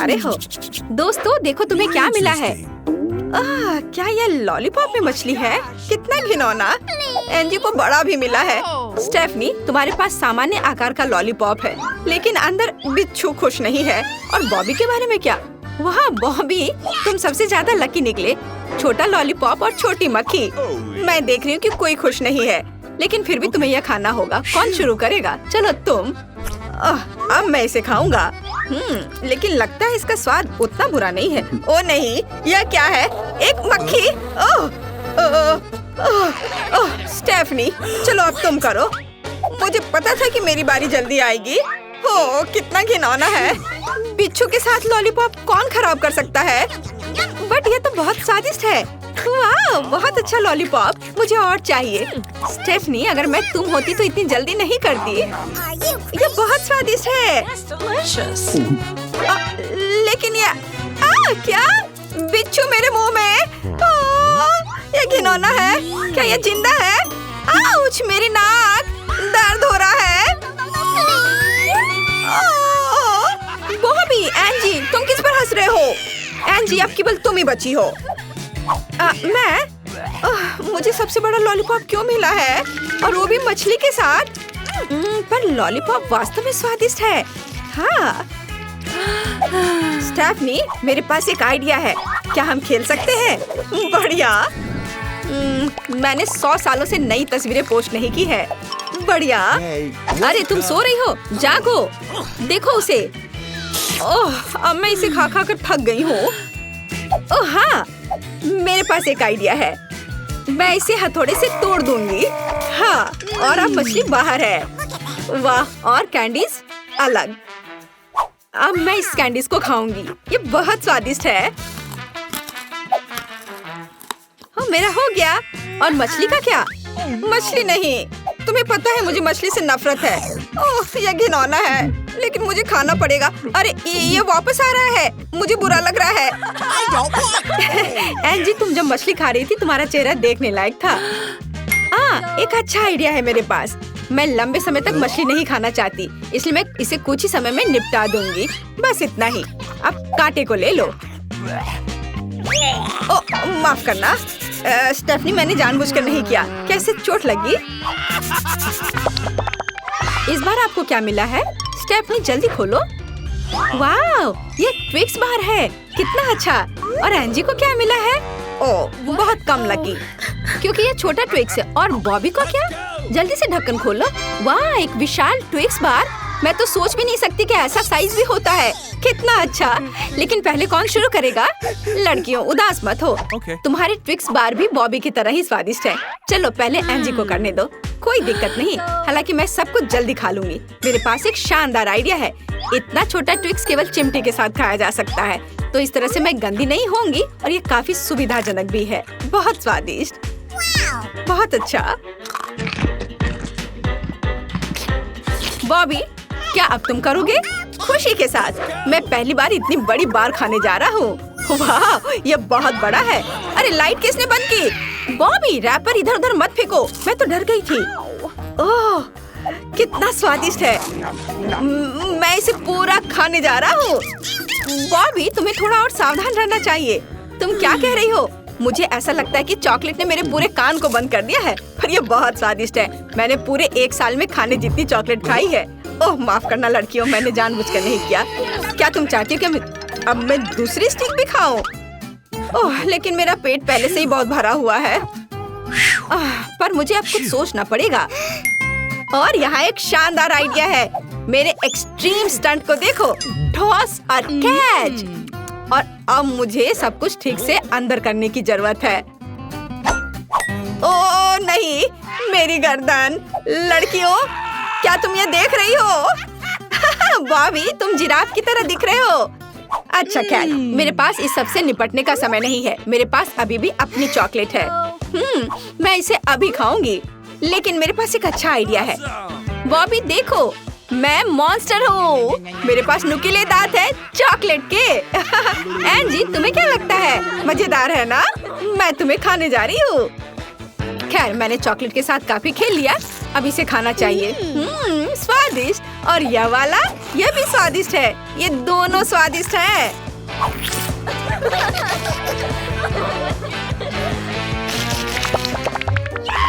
रहे हो? दोस्तों देखो तुम्हें क्या मिला है। क्या ये लॉलीपॉप में मछली है? कितना घिनौना। एंजी को बड़ा भी मिला है। स्टेफनी, तुम्हारे पास सामान्य आकार का लॉलीपॉप है, लेकिन अंदर बिच्छू खुश नहीं है। और बॉबी के बारे में क्या? वाह बॉबी, तुम सबसे ज्यादा लकी निकले। छोटा लॉलीपॉप और छोटी मक्खी। मैं देख रही हूँ कि कोई खुश नहीं है, लेकिन फिर भी तुम्हें यह खाना होगा। कौन शुरू करेगा? चलो तुम। अब मैं इसे खाऊंगा। लेकिन लगता है इसका स्वाद उतना बुरा नहीं है। ओ नहीं, यह क्या है? एक मक्खी। स्टेफनी, चलो अब तुम करो। मुझे पता था कि मेरी बारी जल्दी आएगी। ओ, कितना घिनौना है। बिच्छू के साथ लॉलीपॉप कौन खराब कर सकता है? बट ये तो बहुत स्वादिष्ट है। वाह, बहुत अच्छा लॉलीपॉप। मुझे और चाहिए। स्टेफनी, अगर मैं तुम होती तो इतनी जल्दी नहीं करती। ये बहुत स्वादिष्ट है। लेकिन ये क्या? बिच्छू मेरे मुंह में। ये घिनौना है। क्या ये जिंदा है? आउच, मेरी नाक दर्द हो रहा है। बॉबी, एंजी, तुम किस पर हंस रहे हो? एंजी, अब केवल तुम ही बची हो। मुझे सबसे बड़ा लॉलीपॉप क्यों मिला है? और वो भी मछली के साथ। पर लॉलीपॉप वास्तव में स्वादिष्ट है। हाँ। स्टेफनी, मेरे पास एक आइडिया है। क्या हम खेल सकते हैं? बढ़िया। मैंने 100 सालों से नई तस्वीरें पोस्ट नहीं की है। बढ़िया। अरे तुम सो रही हो? जागो, देखो उसे। ओह, अब मैं इसे खा खा कर थक गई हूँ। ओह हाँ, मेरे पास एक आइडिया है। मैं इसे हथौड़े से तोड़ दूंगी। हाँ, और अब मछली बाहर है। वाह, और कैंडीज अलग। अब मैं इस कैंडीज को खाऊंगी। ये बहुत स्वादिष्ट है। हाँ, मेरा हो गया। और मछली का क्या? मछली नहीं। तुम्हें पता है मुझे मछली से नफरत है। ओह, यह घिनौना है, लेकिन मुझे खाना पड़ेगा। अरे ये वापस आ रहा है। मुझे बुरा लग रहा है। एंजी, तुम जब मछली खा रही थी तुम्हारा चेहरा देखने लायक था। एक अच्छा आइडिया है मेरे पास। मैं लंबे समय तक मछली नहीं खाना चाहती, इसलिए मैं इसे कुछ ही समय में निपटा दूंगी। बस इतना ही। अब कांटे को ले लो। ओह, माफ करना स्टेफनी, मैंने जानबूझकर नहीं किया। कैसे चोट लगी? इस बार आपको क्या मिला है? स्टेफनी, जल्दी खोलो। वाह, ये ट्विक्स बार है। कितना अच्छा। और एंजी को क्या मिला है? ओह, बहुत कम लगी, क्योंकि ये छोटा ट्विक्स है। और बॉबी को क्या? जल्दी से ढक्कन खोलो। वाह, एक विशाल ट्विक्स बार। मैं तो सोच भी नहीं सकती कि ऐसा साइज भी होता है। कितना अच्छा। लेकिन पहले कौन शुरू करेगा? लड़कियों, उदास मत हो। तुम्हारे ट्विक्स बार भी बॉबी की तरह ही स्वादिष्ट है। चलो पहले एंजी को करने दो। कोई दिक्कत नहीं, हालांकि मैं सब कुछ जल्दी खा लूंगी। मेरे पास एक शानदार आइडिया है। इतना छोटा ट्विक्स केवल चिमटी के साथ खाया जा सकता है, तो इस तरह से मैं गंदी नहीं होंगी और ये काफी सुविधाजनक भी है। बहुत स्वादिष्ट। बहुत अच्छा। बॉबी, क्या अब तुम करोगे? खुशी के साथ। मैं पहली बार इतनी बड़ी बार खाने जा रहा हूँ। वाह, ये बहुत बड़ा है। अरे लाइट किसने बंद की? बॉबी, रैपर इधर उधर मत फेंको। मैं तो डर गई थी। ओह, कितना स्वादिष्ट है। मैं इसे पूरा खाने जा रहा हूँ। बॉबी, तुम्हें थोड़ा और सावधान रहना चाहिए। तुम क्या कह रही हो? मुझे ऐसा लगता है कि चॉकलेट ने मेरे पूरे कान को बंद कर दिया है। पर ये बहुत स्वादिष्ट है। मैंने पूरे 1 साल में खाने जितनी चॉकलेट खाई है। ओह, माफ करना लड़कियों, मैंने जानबूझकर नहीं किया। क्या तुम चाहती हो कि अब मैं दूसरी स्टिक भी खाऊं? ओह, लेकिन मेरा पेट पहले से ही बहुत भरा हुआ है। पर मुझे अब कुछ सोचना पड़ेगा। और यहाँ एक शानदार आइडिया है। मेरे एक्सट्रीम स्टंट को देखो। टॉस और कैच। और अब मुझे सब कुछ ठीक से अंदर करने की जरूरत है। ओह नहीं, मेरी गर्दन। लड़कियों, क्या तुम ये देख रही हो? बॉबी, तुम जिराफ की तरह दिख रहे हो। अच्छा खैर, मेरे पास इस सब से निपटने का समय नहीं है। मेरे पास अभी भी अपनी चॉकलेट है। मैं इसे अभी खाऊंगी। लेकिन मेरे पास एक अच्छा आइडिया है। बॉबी देखो, मैं मॉन्स्टर हूँ। मेरे पास नुकीले दांत है चॉकलेट के। एंजी, तुम्हें क्या लगता है? मजेदार है ना? मैं तुम्हें खाने जा रही हूँ। खैर, मैंने चॉकलेट के साथ काफी खेल लिया। अब इसे खाना चाहिए। स्वादिष्ट। और यह वाला, यह भी स्वादिष्ट है। ये दोनों स्वादिष्ट है।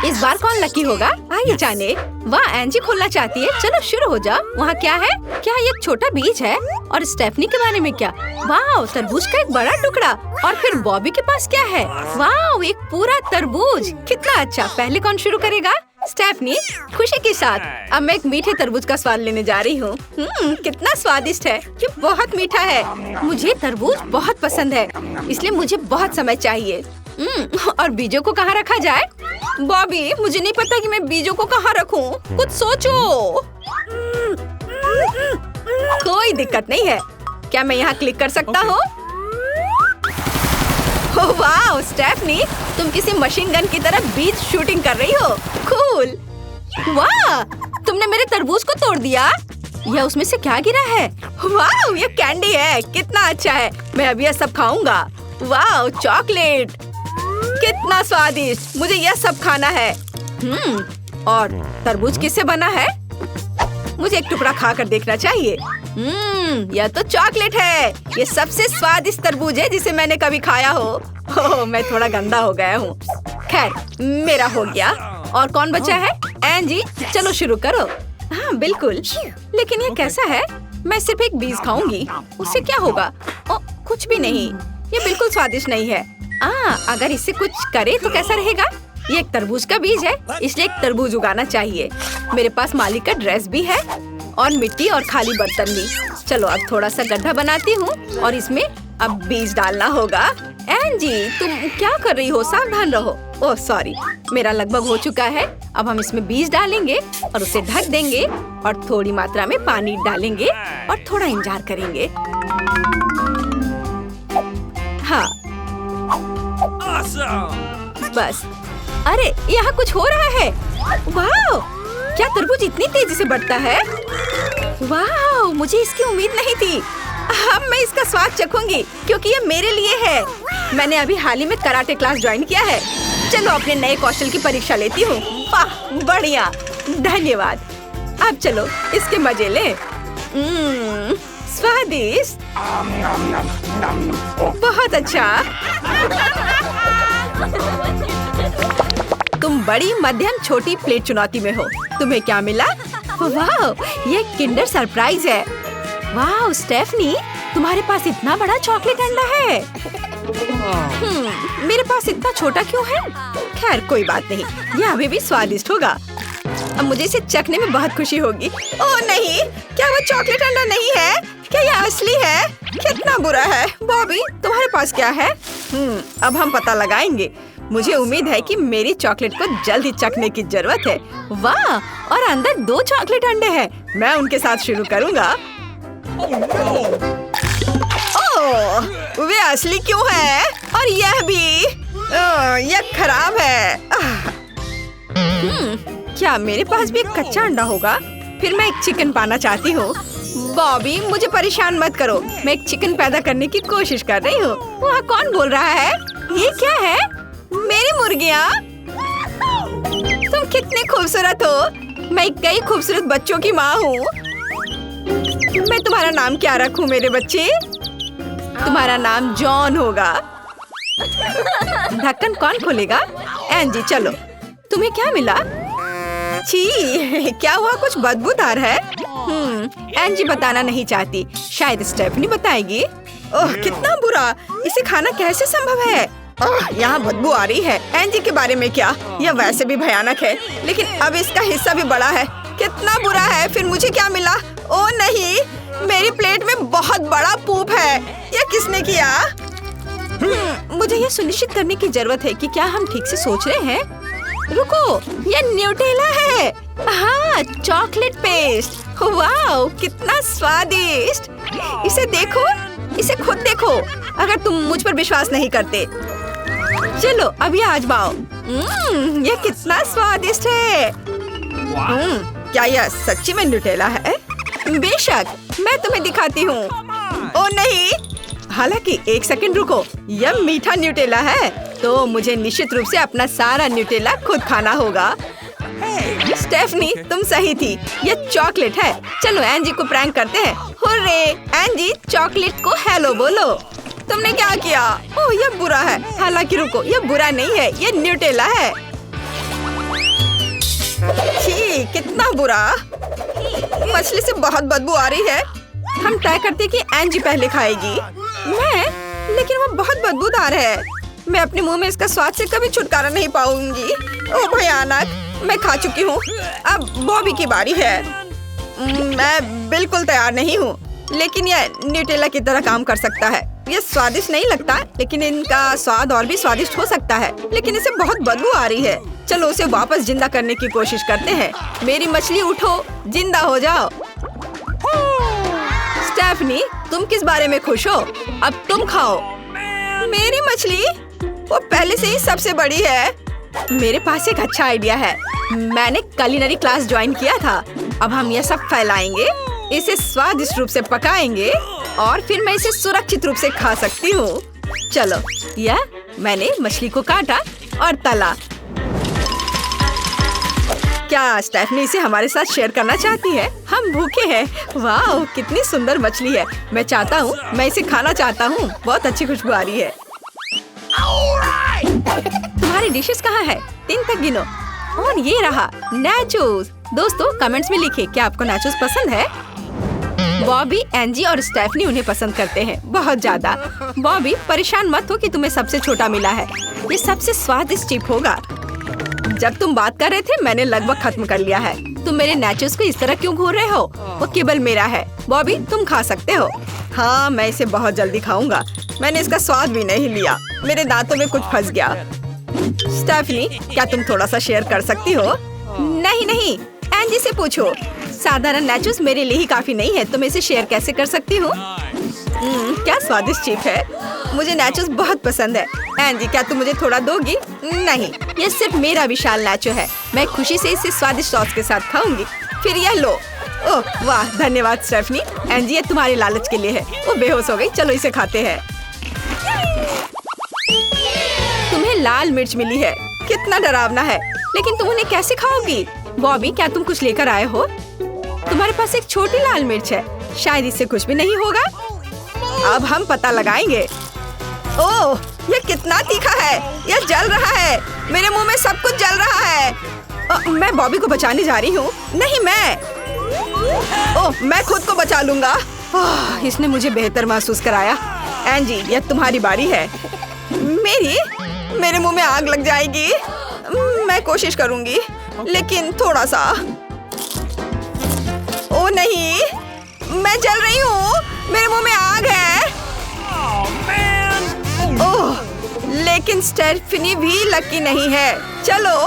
इस बार कौन लकी होगा? आइए जाने। वाह, एंजी खोलना चाहती है। चलो शुरू हो जाओ। वहाँ क्या है? क्या ये एक छोटा बीज है? और स्टेफनी के बारे में क्या? वाह, तरबूज का एक बड़ा टुकड़ा। और फिर बॉबी के पास क्या है? वाह, एक पूरा तरबूज। कितना अच्छा। पहले कौन शुरू करेगा? स्टेफनी, खुशी के साथ। अब मैं एक मीठे तरबूज का स्वाद लेने जा रही हूँ। कितना स्वादिष्ट है। ये बहुत मीठा है। मुझे तरबूज बहुत पसंद है, इसलिए मुझे बहुत समय चाहिए। और बीजों को कहाँ रखा जाए? बॉबी, मुझे नहीं पता कि मैं बीजों को कहाँ रखूं। कुछ सोचो। कोई दिक्कत नहीं है। क्या मैं यहाँ क्लिक कर सकता हूँ? वाह स्टेफनी, तुम किसी मशीन गन की तरह बीज शूटिंग कर रही हो। कूल। वाह, तुमने मेरे तरबूज को तोड़ दिया। यह उसमें से क्या गिरा है? वाह, ये कैंडी है। कितना अच्छा है। मैं अभी यह सब खाऊंगा। वाह, चॉकलेट। कितना स्वादिष्ट। मुझे यह सब खाना है। और तरबूज किससे बना है? मुझे एक टुकड़ा खाकर देखना चाहिए। यह तो चॉकलेट है। ये सबसे स्वादिष्ट तरबूज है जिसे मैंने कभी खाया हो। ओह, मैं थोड़ा गंदा हो गया हूँ। खैर, मेरा हो गया। और कौन बचा है? एंजी, चलो शुरू करो। हाँ बिल्कुल। लेकिन ये कैसा है? मैं सिर्फ एक बीज खाऊंगी। उससे क्या होगा? ओ, कुछ भी नहीं। ये बिल्कुल स्वादिष्ट नहीं है। अगर इससे कुछ करे तो कैसा रहेगा? ये एक तरबूज का बीज है, इसलिए एक तरबूज उगाना चाहिए। मेरे पास माली का ड्रेस भी है और मिट्टी और खाली बर्तन भी। चलो अब थोड़ा सा गड्ढा बनाती हूँ और इसमें अब बीज डालना होगा। एंजी, तुम क्या कर रही हो? सावधान रहो। ओह सॉरी, मेरा लगभग हो चुका है। अब हम इसमें बीज डालेंगे और उसे ढक देंगे और थोड़ी मात्रा में पानी डालेंगे और थोड़ा इंतजार करेंगे। हाँ बस। अरे, यहाँ कुछ हो रहा है। वाह, क्या तरबूज इतनी तेजी से बढ़ता है? वाह, मुझे इसकी उम्मीद नहीं थी। अब मैं इसका स्वाद चखूंगी क्योंकि ये मेरे लिए है। मैंने अभी हाल ही में कराटे क्लास ज्वाइन किया है। चलो अपने नए कौशल की परीक्षा लेती हूँ। वाह, बढ़िया, धन्यवाद। अब चलो इसके मजे लें। स्वादिष्ट, बहुत अच्छा। तुम बड़ी, मध्यम, छोटी प्लेट चुनौती में हो। तुम्हें क्या मिला? वाह, ये किंडर सरप्राइज है। वाह स्टेफनी, तुम्हारे पास इतना बड़ा चॉकलेट अंडा है। मेरे पास इतना छोटा क्यों है? खैर कोई बात नहीं, यह अभी भी स्वादिष्ट होगा। अब मुझे इसे चखने में बहुत खुशी होगी। ओह नहीं, क्या वो चॉकलेट अंडा नहीं है? क्या यह असली है? कितना बुरा है। बॉबी, तुम्हारे पास क्या है? अब हम पता लगाएंगे। मुझे उम्मीद है कि मेरी चॉकलेट को जल्द ही चखने की जरूरत है। वाह, और अंदर 2 चॉकलेट अंडे हैं। मैं उनके साथ शुरू करूंगा। ओह, वे असली क्यों है? और यह भी। यह खराब है। क्या मेरे पास भी एक कच्चा अंडा होगा? फिर मैं एक चिकन पाना चाहती हूँ। बॉबी, मुझे परेशान मत करो। मैं एक चिकन पैदा करने की कोशिश कर रही हूँ। वहाँ कौन बोल रहा है? ये क्या है? मेरी मुर्गियाँ। तुम कितने खूबसूरत हो। मैं कई खूबसूरत बच्चों की माँ हूँ। मैं तुम्हारा नाम क्या रखूँ मेरे बच्चे? तुम्हारा नाम जॉन होगा। ढक्कन कौन खोलेगा? एंजी, चलो। तुम्हें क्या मिला? छी, क्या हुआ? कुछ बदबूदार है। एंजी बताना नहीं चाहती। शायद स्टेफनी बताएगी। ओह, कितना बुरा। इसे खाना कैसे संभव है? यहाँ बदबू आ रही है। एंजी के बारे में क्या? यह वैसे भी भयानक है, लेकिन अब इसका हिस्सा भी बड़ा है। कितना बुरा है। फिर मुझे क्या मिला? ओह नहीं, मेरी प्लेट में बहुत बड़ा पूप है। यह किसने किया? मुझे यह सुनिश्चित करने की जरूरत है कि क्या हम ठीक से सोच रहे हैं। रुको, यह न्यूटेला है। हाँ, चॉकलेट पेस्ट। वाह, कितना स्वादिष्ट। इसे देखो, इसे खुद देखो, अगर तुम मुझ पर विश्वास नहीं करते। चलो अभी आजमाओ। यह कितना स्वादिष्ट है। क्या यह सच्ची में न्यूटेला है? बेशक, मैं तुम्हें दिखाती हूँ। ओ नहीं, हालांकि 1 सेकंड रुको। यह मीठा न्यूटेला है, तो मुझे निश्चित रूप से अपना सारा न्यूटेला खुद खाना होगा। स्टेफनी तुम सही थी, ये चॉकलेट है। चलो एंजी को प्रैंक करते हैं। हुर्रे! एंजी चॉकलेट को हेलो बोलो। तुमने क्या किया? ओह ये बुरा है। हालांकि रुको, ये बुरा नहीं है, ये न्यूटेला है। छी कितना बुरा। मछली से बहुत बदबू आ रही है। हम तय करते कि एंजी पहले खाएगी। मैं? लेकिन वो बहुत बदबूदार है। मैं अपने मुंह में इसका स्वाद से कभी छुटकारा नहीं पाऊंगी। ओह भयानक। मैं खा चुकी हूँ। अब बॉबी की बारी है। मैं बिल्कुल तैयार नहीं हूँ, लेकिन यह न्यूटेला की तरह काम कर सकता है। ये स्वादिष्ट नहीं लगता, लेकिन इनका स्वाद और भी स्वादिष्ट हो सकता है। लेकिन इसे बहुत बदबू आ रही है। चलो उसे वापस जिंदा करने की कोशिश करते हैं। मेरी मछली उठो, जिंदा हो जाओ। स्टेफनी तुम किस बारे में खुश हो? अब तुम खाओ। मेरी मछली? वो पहले से ही सबसे बड़ी है। मेरे पास एक अच्छा आइडिया है। मैंने कुलिनरी क्लास ज्वाइन किया था। अब हम ये सब फैलाएंगे, इसे स्वादिष्ट रूप से पकाएंगे और फिर मैं इसे सुरक्षित रूप से खा सकती हूँ। चलो, यह मैंने मछली को काटा और तला। क्या स्टेफनी इसे हमारे साथ शेयर करना चाहती है? हम भूखे हैं। वाह कितनी सुंदर मछली है। मैं चाहता हूँ, मैं इसे खाना चाहता हूँ। बहुत अच्छी खुशबू आ रही है। तुम्हारी डिशेस कहाँ है? 3 तक गिनो। और ये रहा नाचोस। दोस्तों कमेंट्स में लिखिए, क्या आपको नाचोस पसंद है? बॉबी, एंजी और स्टेफनी उन्हें पसंद करते हैं बहुत ज्यादा। बॉबी परेशान मत हो कि तुम्हें सबसे छोटा मिला है। ये सबसे स्वादिष्ट चिप होगा। जब तुम बात कर रहे थे मैंने लगभग खत्म कर लिया है। तुम मेरे नाचोस को इस तरह क्यों घूर रहे हो? वो केवल मेरा है। बॉबी तुम खा सकते हो। हाँ मैं इसे बहुत जल्दी खाऊंगा। मैंने इसका स्वाद भी नहीं लिया। मेरे दांतों में कुछ फंस गया। स्टेफनी क्या तुम थोड़ा सा शेयर कर सकती हो? नहीं, एंजी से पूछो। साधारण नाचोस मेरे लिए ही काफी नहीं है, तो मैं इसे शेयर कैसे कर सकती हूँ? क्या स्वादिष्ट चिप है। मुझे नाचोस बहुत पसंद है। एंजी क्या तुम मुझे थोड़ा दोगी? नहीं, ये सिर्फ मेरा विशाल नाचो है। मैं खुशी से इसे स्वादिष्ट सॉस के साथ खाऊंगी। फिर यह लो। ओह वाह धन्यवाद स्टेफनी। एंजी ये तुम्हारे लालच के लिए है। वो बेहोश हो गई। चलो इसे खाते हैं। तुम्हें लाल मिर्च मिली है। कितना डरावना है। लेकिन तुम उन्हें कैसे खाओगी? बॉबी क्या तुम कुछ लेकर आए हो? तुम्हारे पास एक छोटी लाल मिर्च है। शायद इससे कुछ भी नहीं होगा। अब हम पता लगाएंगे। ओह ये कितना तीखा है। यह जल रहा है। मेरे मुंह में सब कुछ जल रहा है। मैं बॉबी को बचाने जा रही हूँ। नहीं मैं खुद को बचा लूंगा। इसने मुझे बेहतर महसूस कराया। एंजी यह तुम्हारी बारी है। मेरे मुंह में आग लग जाएगी। मैं कोशिश करूंगी, लेकिन थोड़ा सा। ओ नहीं, मैं जल रही हूँ। मेरे मुंह में आग है। ओह, लेकिन स्टेफनी भी लकी नहीं है। चलो,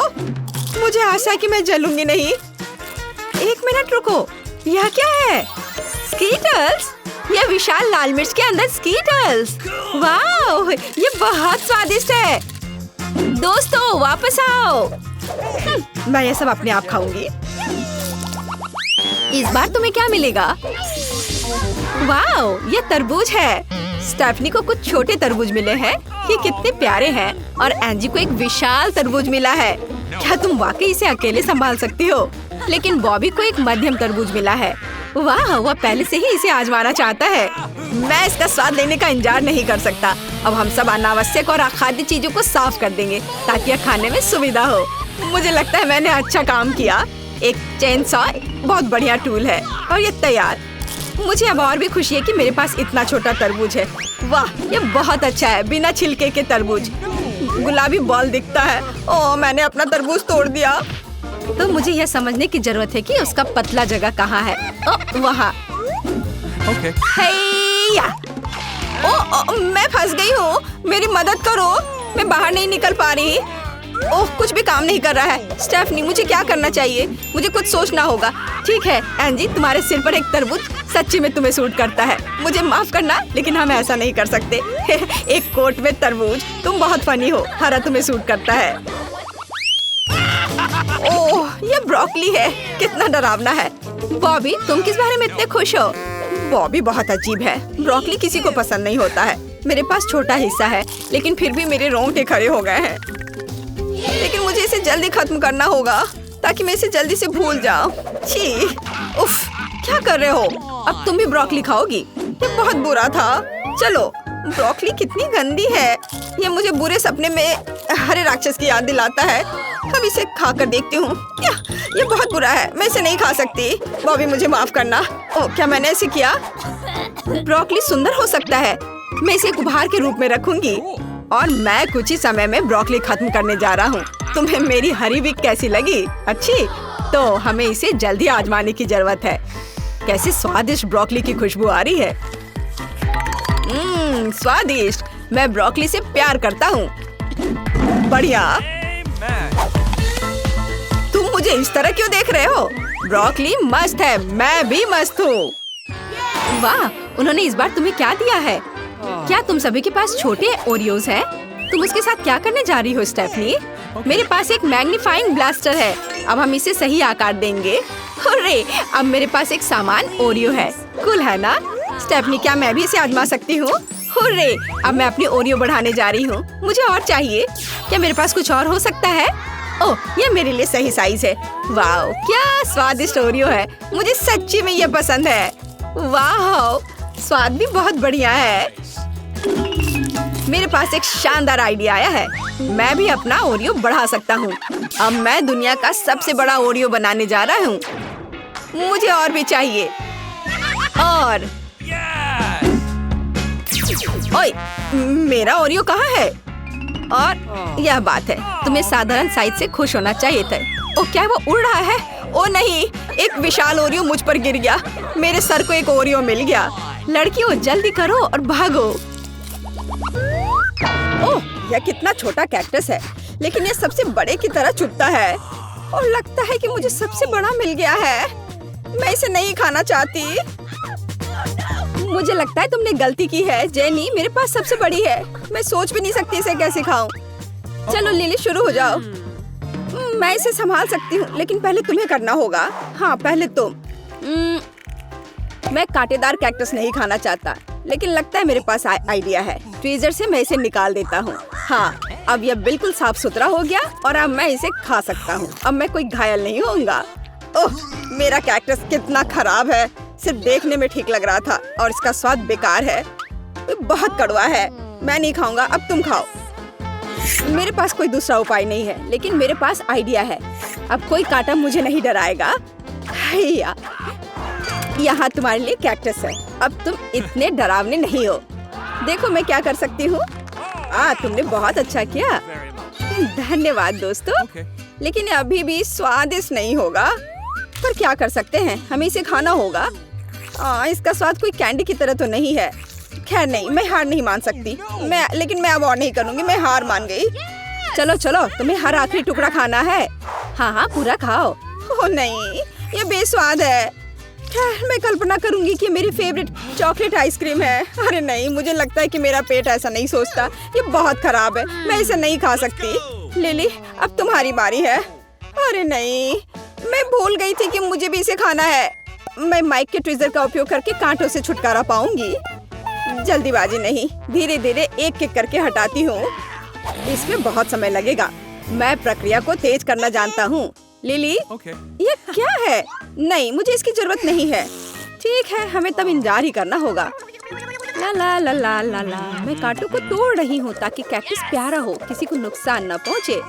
मुझे आशा है कि मैं जलूंगी नहीं। 1 मिनट रुको, यह क्या है? स्कीटल्स? यह विशाल लाल मिर्च के अंदर स्कीटल्स। वाह, ये बहुत स्वादिष्ट है। दोस्तों वापस आओ। मैं ये सब अपने आप खाऊंगी। इस बार तुम्हें क्या मिलेगा? वाह, ये तरबूज है। स्टेफनी को कुछ छोटे तरबूज मिले हैं। ये कितने प्यारे हैं। और एंजी को एक विशाल तरबूज मिला है। क्या तुम वाकई इसे अकेले संभाल सकती हो? लेकिन बॉबी को एक मध्यम तरबूज मिला है। वाह, वह पहले से ही इसे आजमाना चाहता है। मैं इसका स्वाद लेने का इंतजार नहीं कर सकता। अब हम सब अनावश्यक और अखाद्य चीजों को साफ कर देंगे ताकि यह खाने में सुविधा हो। मुझे लगता है मैंने अच्छा काम किया। एक चेन सॉ बहुत बढ़िया टूल है और ये तैयार। मुझे अब और भी खुशी है कि मेरे पास इतना छोटा तरबूज है। वाह, ये बहुत अच्छा है। बिना छिलके के तरबूज। गुलाबी बॉल दिखता है। ओह, मैंने अपना तरबूज तोड़ दिया। तो मुझे यह समझने की जरूरत है कि उसका पतला जगह कहाँ है। वहाँ। Okay. मैं फंस गई हूँ। मेरी मदद करो। मैं बाहर नहीं निकल पा रही। ओह, कुछ भी काम नहीं कर रहा है। स्टेफनी मुझे क्या करना चाहिए? मुझे कुछ सोचना होगा। ठीक है एंजी, तुम्हारे सिर पर एक तरबूज सच्ची में तुम्हें सूट करता है। मुझे माफ करना, लेकिन हम ऐसा नहीं कर सकते। एक कोट में तरबूज, तुम बहुत फनी हो। हरा तुम्हें सूट करता है। ओह, ये ब्रोकली है। कितना डरावना है। बॉबी तुम किस बारे में इतने खुश हो? बॉबी बहुत अजीब है। ब्रोकली किसी को पसंद नहीं होता है। मेरे पास छोटा हिस्सा है, लेकिन फिर भी मेरे रोंगटे खड़े हो गए हैं। लेकिन मुझे इसे जल्दी खत्म करना होगा। ताकि मैं इसे जल्दी से भूल जाऊं। छी, उफ, क्या कर रहे हो? अब तुम भी ब्रोकली खाओगी? ये बहुत बुरा था। चलो, ब्रोकली कितनी गंदी है। ये मुझे बुरे सपने में हरे राक्षस की याद दिलाता है। अब इसे खाकर देखती हूँ। क्या? ये बहुत बुरा है, मैं इसे नहीं खा सकती। बॉबी, मुझे माफ करना। ओह, क्या मैंने ऐसे किया? ब्रोकली सुंदर हो सकता है। मैं इसे एक उपहार के रूप में रखूंगी और मैं कुछ ही समय में ब्रोकली खत्म करने जा रहा हूँ। तुम्हें मेरी हरी विक कैसी लगी? अच्छी? तो हमें इसे जल्दी आजमाने की जरूरत है। कैसी स्वादिष्ट ब्रोकली की खुशबू आ रही है। स्वादिष्ट। मैं ब्रोकली से प्यार करता हूँ। बढ़िया। तुम मुझे इस तरह क्यों देख रहे हो? ब्रोकली मस्त है, मैं भी मस्त हूँ। वाह, उन्होंने इस बार तुम्हें क्या दिया है? क्या तुम सभी के पास छोटे ओरियोज हैं? तुम उसके साथ क्या करने जा रही हो स्टेफनी? मेरे पास एक मैग्नीफाइंग ब्लास्टर है। अब हम इसे सही आकार देंगे। अरे, अब मेरे पास एक सामान ओरियो है। कूल है ना? स्टेफनी, क्या मैं भी इसे आजमा सकती हूँ? हुर्रे! अब मैं अपनी ओरियो बढ़ाने जा रही हूँ। मुझे और चाहिए। क्या मेरे पास कुछ और हो सकता है? ओह, ये मेरे लिए सही साइज है। वाह, क्या स्वादिष्ट ओरियो है। मुझे सच्ची में ये पसंद है। वाह, स्वाद भी बहुत बढ़िया है। मेरे पास एक शानदार आइडिया आया है। मैं भी अपना ओरियो बढ़ा सकता हूँ। अब मैं दुनिया का सबसे बड़ा ओरियो बनाने जा रहा हूँ। मुझे और भी चाहिए। और ओए, मेरा ओरियो कहाँ है? और यह बात है, तुम्हें साधारण साइज से खुश होना चाहिए था। ओ, क्या वो उड़ रहा है? ओ नहीं, एक विशाल ओरियो मुझ पर गिर गया। मेरे सर को एक ओरियो मिल गया। लड़कियों, जल्दी करो और भागो। ओह, यह कितना छोटा कैक्टस है, लेकिन यह सबसे बड़े की तरह चुभता है और लगता है कि मुझे सबसे बड़ा मिल गया है। मैं इसे नहीं खाना चाहती। मुझे लगता है तुमने गलती की है, जेनी। मेरे पास सबसे बड़ी है। मैं सोच भी नहीं सकती इसे कैसे खाऊं। चलो लिली, शुरू हो जाओ। मैं इसे संभाल सकती हूँ, लेकिन पहले तुम्हें करना होगा। हाँ, पहले तुम। मैं कांटेदार कैक्टस नहीं खाना चाहता, लेकिन लगता है मेरे पास आइडिया है। फ्रीजर से मैं इसे निकाल देता हूँ। हाँ, अब यह बिल्कुल साफ सुथरा हो गया और अब मैं इसे खा सकता हूँ। अब मैं कोई घायल नहीं होऊंगा। ओह, मेरा कैक्टस कितना खराब है। सिर्फ देखने में ठीक लग रहा था और इसका स्वाद बेकार है। बहुत कड़वा है। मैं नहीं खाऊंगा, अब तुम खाओ। मेरे पास कोई दूसरा उपाय नहीं है, लेकिन मेरे पास आइडिया है। अब कोई कांटा मुझे नहीं डराएगा। यहाँ तुम्हारे लिए कैक्टस है। अब तुम इतने डरावने नहीं हो। देखो मैं क्या कर सकती हूँ। तुमने बहुत अच्छा किया। धन्यवाद दोस्तों। लेकिन ये अभी भी स्वादिष्ट नहीं होगा, पर क्या कर सकते हैं, हमें इसे खाना होगा। इसका स्वाद कोई कैंडी की तरह तो नहीं है। खैर नहीं, मैं हार नहीं मान सकती। लेकिन मैं अब और नहीं करूँगी। मैं हार मान गई। चलो चलो, तुम्हें हर आखिरी टुकड़ा खाना है। हाँ हाँ, पूरा खाओ। ओह नहीं, ये बेस्वाद है। खैर, मैं कल्पना करूंगी कि मेरी फेवरेट चॉकलेट आइसक्रीम है। अरे नहीं, मुझे लगता है कि मेरा पेट ऐसा नहीं सोचता। ये बहुत खराब है, मैं इसे नहीं खा सकती। लिली, अब तुम्हारी बारी है। अरे नहीं, मैं भूल गई थी कि मुझे भी इसे खाना है। मैं माइक के ट्विज़र का उपयोग करके कांटों से छुटकारा पाऊंगी। जल्दीबाजी नहीं, धीरे धीरे एक एक करके हटाती हूँ। इसमें बहुत समय लगेगा। मैं प्रक्रिया को तेज करना जानता हूँ। लिली, ये क्या है? नहीं, मुझे इसकी जरूरत नहीं है। ठीक है, हमें तब इंतजार ही करना होगा। ला ला ला ला ला ला, मैं कांटों को तोड़ रही हूँ ताकि कैक्टस प्यारा हो, किसी को नुकसान न पहुँचे।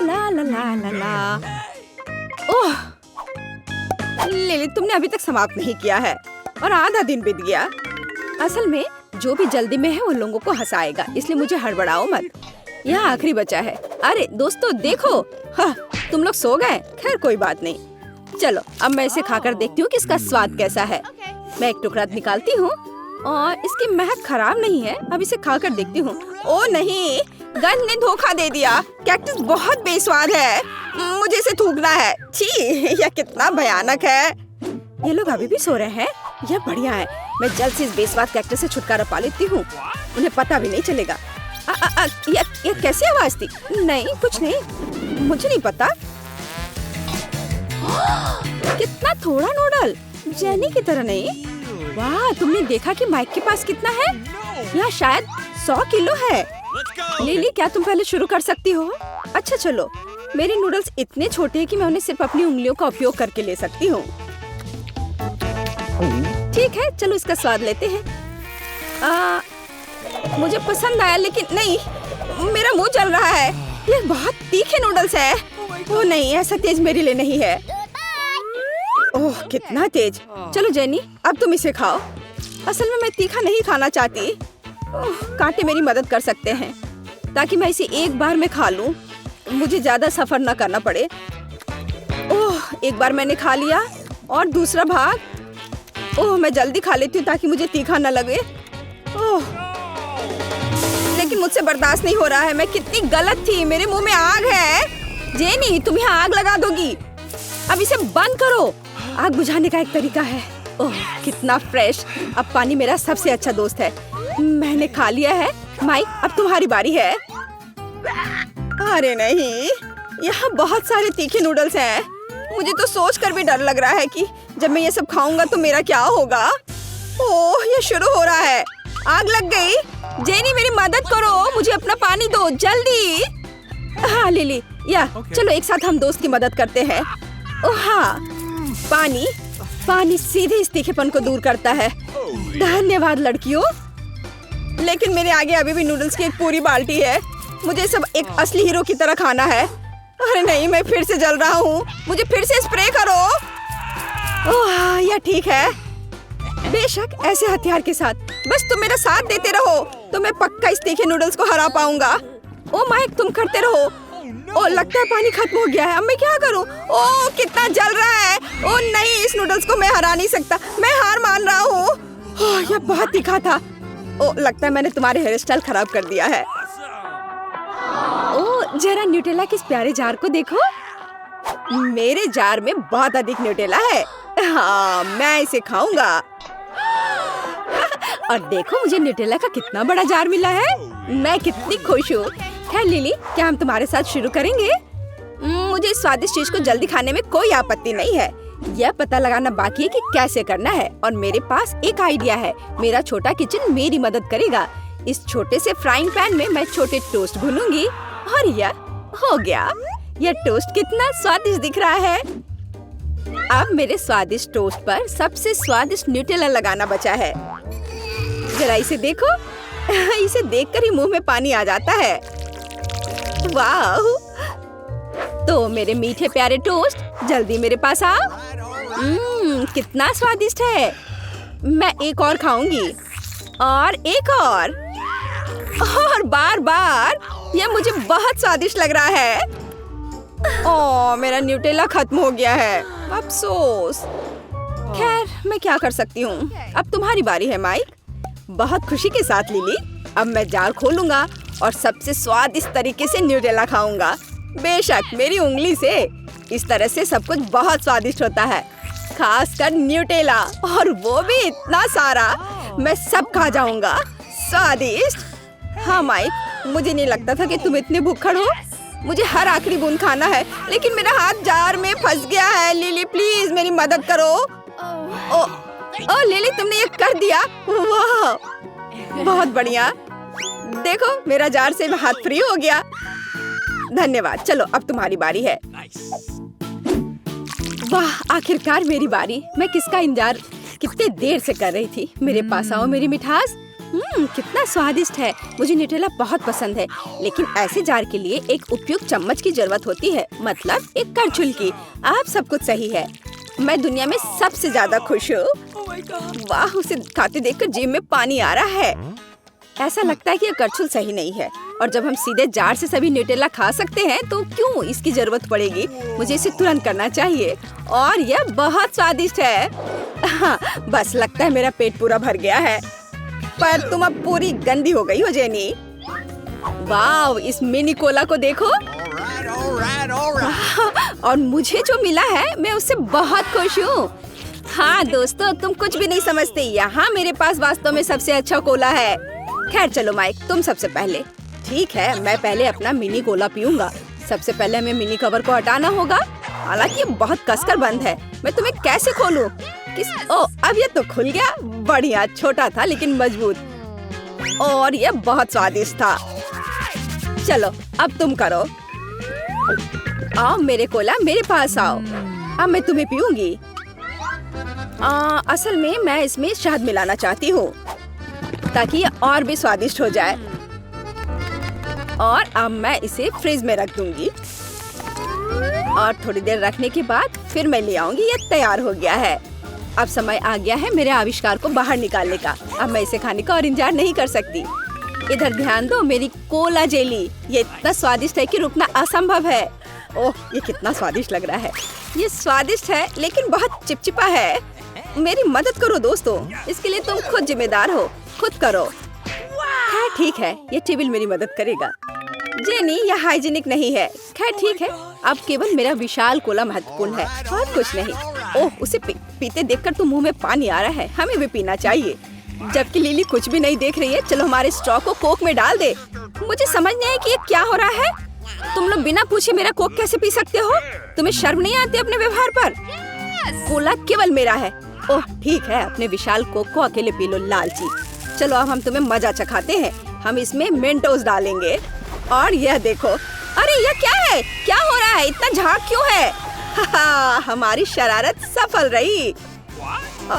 ला ला ला ला ला। ओह लिली, तुमने अभी तक समाप्त नहीं किया है और आधा दिन बीत गया। असल में जो भी जल्दी में है वो लोगों को हंसाएगा, इसलिए मुझे हड़बड़ाओ मत। यहाँ आखिरी बचा है। अरे दोस्तों देखो, हाँ, तुम लोग सो गए। खैर कोई बात नहीं। चलो अब मैं इसे खाकर देखती हूँ कि इसका स्वाद कैसा है। मैं एक टुकड़ा निकालती हूँ और इसकी महक खराब नहीं है। अब इसे खाकर देखती हूँ। ओ नहीं, गंध ने धोखा दे दिया। कैक्टस बहुत बेस्वाद है। मुझे इसे थूकना है। छी, यह कितना भयानक है। ये लोग अभी भी सो रहे हैं। यह बढ़िया है। मैं जल्द से इस बेस्वाद कैक्टस से छुटकारा पा लेती हूँ। उन्हें पता भी नहीं चलेगा। ये कैसी आवाज थी? नहीं, कुछ नहीं, मुझे नहीं पता। कितना थोड़ा नूडल, जेनी की तरह नहीं। वाह, तुमने देखा कि माइक के पास कितना है? यहाँ शायद 100 किलो है। लिली, क्या तुम पहले शुरू कर सकती हो? अच्छा चलो, मेरे नूडल्स इतने छोटे हैं कि मैं उन्हें सिर्फ अपनी उंगलियों का उपयोग करके ले सकती हूँ। ठीक है, चलो इसका स्वाद लेते हैं। मुझे पसंद आया, लेकिन नहीं, मेरा मुंह जल रहा है। ये बहुत तीखे नूडल्स है। ओह नहीं, ऐसा तेज मेरे लिए नहीं है। ओह कितना तेज। चलो जेनी, अब तुम इसे खाओ। असल में मैं तीखा नहीं खाना चाहती। कांटे मेरी मदद कर सकते हैं ताकि मैं इसे एक बार में खा लूं। मुझे ज्यादा सफर न करना पड़े। ओह, एक बार मैंने खा लिया और दूसरा भाग। ओह, मैं जल्दी खा लेती हूँ ताकि मुझे तीखा न लगे। ओह, लेकिन मुझसे बर्दाश्त नहीं हो रहा है। मैं कितनी गलत थी। मेरे मुंह में आग है। जेनी, तुम यहाँ आग लगा दोगी। अब इसे बंद करो। आग बुझाने का एक तरीका है। ओह कितना फ्रेश। अब पानी मेरा सबसे अच्छा दोस्त है। मैंने खा लिया है। माइक, अब तुम्हारी बारी है। अरे नहीं, यहाँ बहुत सारे तीखे नूडल्स हैं। मुझे तो सोचकर भी डर लग रहा है कि जब मैं ये सब खाऊंगा तो मेरा क्या होगा। ओह, ये शुरू हो रहा है। आग लग गई। जेनी, मेरी मदद करो। मुझे अपना पानी दो जल्दी। हाँ लिली, या चलो एक साथ हम दोस्त की मदद करते हैं। ओह हाँ, पानी पानी सीधे इस तीखेपन को दूर करता है। धन्यवाद लड़कियों। लेकिन मेरे आगे अभी भी नूडल्स की एक पूरी बाल्टी है। मुझे सब एक असली हीरो की तरह खाना है। अरे नहीं, मैं फिर से जल रहा हूँ। मुझे फिर से स्प्रे करो। ओह, यह ठीक है। बेशक ऐसे हथियार के साथ। बस तुम मेरा साथ देते रहो तो मैं पक्का इस तीखे नूडल्स को हरा पाऊंगा। ओ माइक, तुम करते रहो। ओ लगता है पानी खत्म हो गया है। अब मैं क्या करूं? ओ कितना जल रहा है। ओ नहीं, इस नूडल्स को मैं हरा नहीं सकता। मैं हार मान रहा हूँ। ओह, यह बहुत तीखा था। ओ लगता है मैंने तुम्हारे हेयर स्टाइल खराब कर दिया है। ओ जरा न्यूटेला के इस प्यारे जार को देखो। मेरे जार में बहुत अधिक न्यूटेला है। हाँ, मैं इसे खाऊंगा। और देखो मुझे न्यूटेला का कितना बड़ा जार मिला है। मैं कितनी खुश हूँ। खैर लिली, क्या हम तुम्हारे साथ शुरू करेंगे? मुझे इस स्वादिष्ट चीज को जल्दी खाने में कोई आपत्ति नहीं है। यह पता लगाना बाकी है कि कैसे करना है। और मेरे पास एक आइडिया है। मेरा छोटा किचन मेरी मदद करेगा। इस छोटे से फ्राइंग पैन में मैं छोटे टोस्ट भूनूंगी और यह हो गया। यह टोस्ट कितना स्वादिष्ट दिख रहा है। अब मेरे स्वादिष्ट टोस्ट पर सबसे स्वादिष्ट न्यूटेला लगाना बचा है। जरा इसे देखो। इसे देखकर ही मुंह में पानी आ जाता है। वाह! तो मेरे मीठे प्यारे टोस्ट, जल्दी मेरे पास आओ। कितना स्वादिष्ट है। मैं एक और खाऊंगी और एक और बार बार। यह मुझे बहुत स्वादिष्ट लग रहा है। ओह, मेरा न्यूटेला खत्म हो गया है। अफसोस। खैर, मैं क्या कर सकती हूँ। अब तुम्हारी बारी है माइक। बहुत खुशी के साथ लिली। अब मैं जार खोलूंगा और सबसे स्वादिष्ट तरीके से न्यूटेला खाऊंगा। बेशक मेरी उंगली से। इस तरह से सब कुछ बहुत स्वादिष्ट होता है, खासकर न्यूटेला, और वो भी इतना सारा। मैं सब खा जाऊंगा। स्वादिष्ट। हाँ माइक, मुझे नहीं लगता था कि तुम इतने भूखड़ हो। मुझे हर आखिरी बूंद खाना है, लेकिन मेरा हाथ जार में फंस गया है। लिली प्लीज मेरी मदद करो। ओ लिली, तुमने ये कर दिया। वाह, बहुत बढ़िया। देखो मेरा जार से हाथ फ्री हो गया। धन्यवाद। चलो अब तुम्हारी बारी है। वाह, आखिरकार मेरी बारी। मैं किसका इंतजार कितने देर से कर रही थी। मेरे पास आओ मेरी मिठास। कितना स्वादिष्ट है। मुझे न्यूटेला बहुत पसंद है, लेकिन ऐसे जार के लिए एक उपयुक्त चम्मच की जरूरत होती है, मतलब एक करछुल की। आप सब कुछ सही है। मैं दुनिया में सबसे ज्यादा खुश हूँ। वाह, उसे खाते देखकर जीभ में पानी आ रहा है। ऐसा लगता है कि यह करछुल सही नहीं है, और जब हम सीधे जार से सभी न्यूटेला खा सकते हैं तो क्यों इसकी जरूरत पड़ेगी। मुझे इसे तुरंत करना चाहिए, और यह बहुत स्वादिष्ट है। हाँ, बस लगता है मेरा पेट पूरा भर गया है। पर तुम अब पूरी गंदी हो गई हो जेनी। वाह, इस मिनी कोला को देखो। और मुझे जो मिला है मैं उससे बहुत खुश हूँ। हाँ दोस्तों, तुम कुछ भी नहीं समझते। यहाँ मेरे पास वास्तव में सबसे अच्छा कोला है। खैर चलो माइक, तुम सबसे पहले। ठीक है, मैं पहले अपना मिनी कोला पीऊंगा। सबसे पहले हमें मिनी कवर को हटाना होगा। हालांकि ये बहुत कसकर बंद है। मैं तुम्हें कैसे खोलूं? अब ये तो खुल गया। बढ़िया, छोटा था लेकिन मजबूत, और ये बहुत स्वादिष्ट था। चलो अब तुम करो। आओ मेरे कोला, मेरे पास आओ। अब मैं तुम्हें पीऊंगी। असल में मैं इसमें शहद मिलाना चाहती हूँ ताकि ये और भी स्वादिष्ट हो जाए। और अब मैं इसे फ्रिज में रख दूंगी और थोड़ी देर रखने के बाद फिर मैं ले आऊंगी। ये तैयार हो गया है। अब समय आ गया है मेरे आविष्कार को बाहर निकालने का। अब मैं इसे खाने का और इंतजार नहीं कर सकती। इधर ध्यान दो, मेरी कोला जेली। ये इतना स्वादिष्ट है कि रुकना असंभव है। ओह, ये कितना स्वादिष्ट लग रहा है। ये स्वादिष्ट है लेकिन बहुत चिपचिपा है। मेरी मदद करो दोस्तों, इसके लिए तुम खुद जिम्मेदार हो। खुद करो। खैर ठीक है, ये टेबल मेरी मदद करेगा। जेनी, यह हाइजीनिक नहीं है। खैर ठीक है, अब केवल मेरा विशाल कोला महत्वपूर्ण है और कुछ नहीं। ओह, उसे पीते देखकर तो मुंह में पानी आ रहा है। हमें भी पीना चाहिए। जबकि लिली कुछ भी नहीं देख रही है। चलो हमारे स्ट्रॉ को कोक में डाल दे। मुझे समझ नहीं है कि ये क्या हो रहा है। तुम लोग बिना पूछे मेरा कोक कैसे पी सकते हो? तुम्हें शर्म नहीं आती अपने व्यवहार पर? कोला केवल मेरा है। ओह ठीक है, अपने विशाल कोक को अकेले पी लो लालची। चलो अब हम तुम्हें मजा चखाते हैं। हम इसमें मेंटोस डालेंगे और यह देखो। अरे यह क्या है? क्या हो रहा है? इतना झाग क्यों है? हमारी शरारत सफल रही।